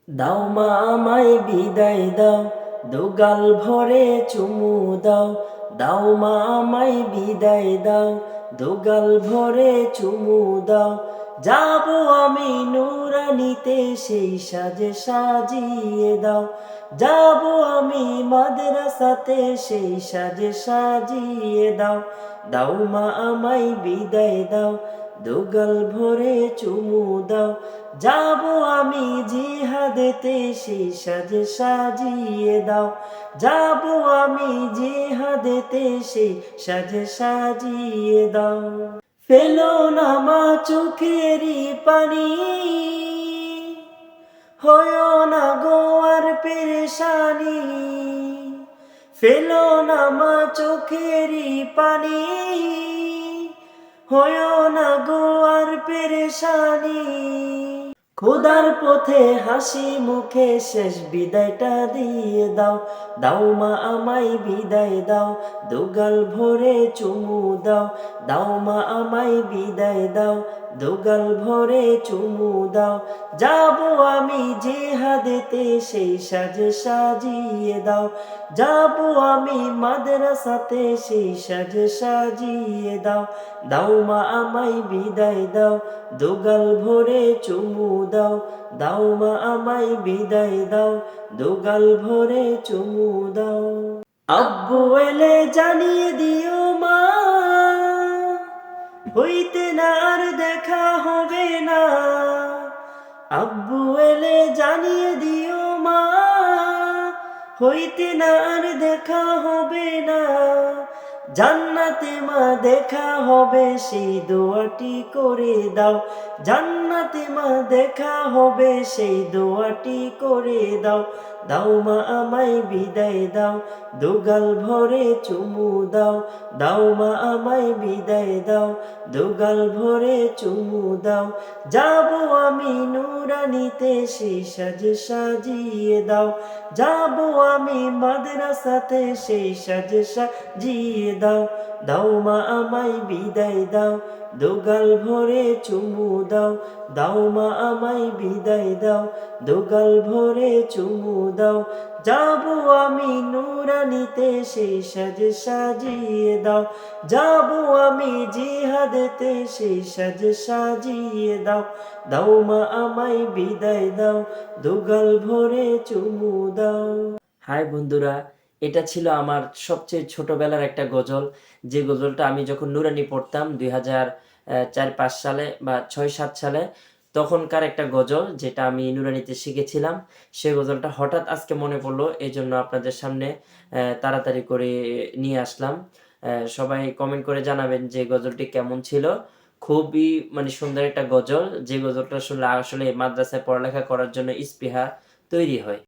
দাও মা আমায় বিদায় দাও, দুগাল ভরে চুমু দাও। দাও মা আমায় বিদায় দাও, দুগাল ভরে চুমু দাও। যাব আমি নুরানিতে, সেই সাজে সাজিয়ে দাও। যাব আমি মাদ্রাসাতে, সেই সাজে সাজিয়ে দাও। দাও মা আমায় বিদায় দাও, দুগাল ভরে চুমু দাও। যাব আমি জিহাদেতে, সেই সাজে সাজিয়ে দাও। যাব আমি জিহাদেতে, সেই সাজে সাজিয়ে দাও। ফেলো না মা চোখেরই পানি, হয়ো না গো আর পেরেশানি। ফেলো না মা চোখেরই পানি, হয়ো না গো আর পেরেশানি। খোদার পথে হাসি মুখে শেষ বিদায়টা দিয়ে দাও। দাও মা আমায় বিদায় দাও, দুগাল ভরে চুমু দাও। দাও মা আমায় বিদায় দাও, দুগাল ভরে চুমু দাও। যাব আমি জিহাদেতে, সেই সাজে সাজিয়ে দাও। যাব আমি মাদ্রাসাতে, সেই সাজে সাজিয়ে দাও। দাও মা আমায় বিদায় দাও, দুগাল ভরে চুমু দাও। দাও মা আমায় বিদায় দাও, দুগাল ভরে চুমু দাও। আব্বু এলে জানিয়ে দিও মা, হইতে না আর দেখা হবে না। আব্বু এলে জানিয়ে দিও মা, হইতে না আর দেখা হবে না। জান্নাতে মা দেখা হবে, সেই দোয়াটি করে দাও। জান্নাতে মা দেখা হবে, সেই দোয়াটি করে দাও। দাও মা আমায় বিদায় দাও, দুগাল ভরে চুমু দাও। দাও মা আমায় বিদায় দাও, দুগাল ভরে চুমু দাও। যাব আমি নুরানিতে, সেই সাজে সাজিয়ে দাও। যাব আমি মাদ্রাসাতে, সেই সাজে সাজিয়ে দাও। দাও মা আমায় বিদায় দাও, দুগাল ভরে চুমু দাও। দাও মা আমায় বিদায় দাও, দুগাল ভরে চুমু দাও। যাব আমি নুরানিতে, সেই সাজে সাজিয়ে দাও। যাব আমি জিহাদেতে, সেই সাজে সাজিয়ে দাও। দাও মা আমায় বিদায় দাও, দুগাল ভরে চুমু দাও। হাই বন্ধুরা, এটা ছিল আমার সবচেয়ে ছোটবেলার একটা গজল, যে গজলটা আমি যখন নুরানি পড়তাম 2004-5 সালে বা 6-7 সালে, তখনকার একটা গজল, যেটা আমি নুরানিতে শিখেছিলাম। সেই গজলটা হঠাৎ আজকে মনে পড়লো, এই জন্য আপনাদের সামনে তাড়াতাড়ি করে নিয়ে আসলাম। সবাই কমেন্ট করে জানাবেন যে গজলটি কেমন ছিল। খুবই মানে সুন্দর একটা গজল, যে গজলটা আসলে মাদ্রাসায় পড়ালেখা করার জন্য ইস্পিহা তৈরি হয়।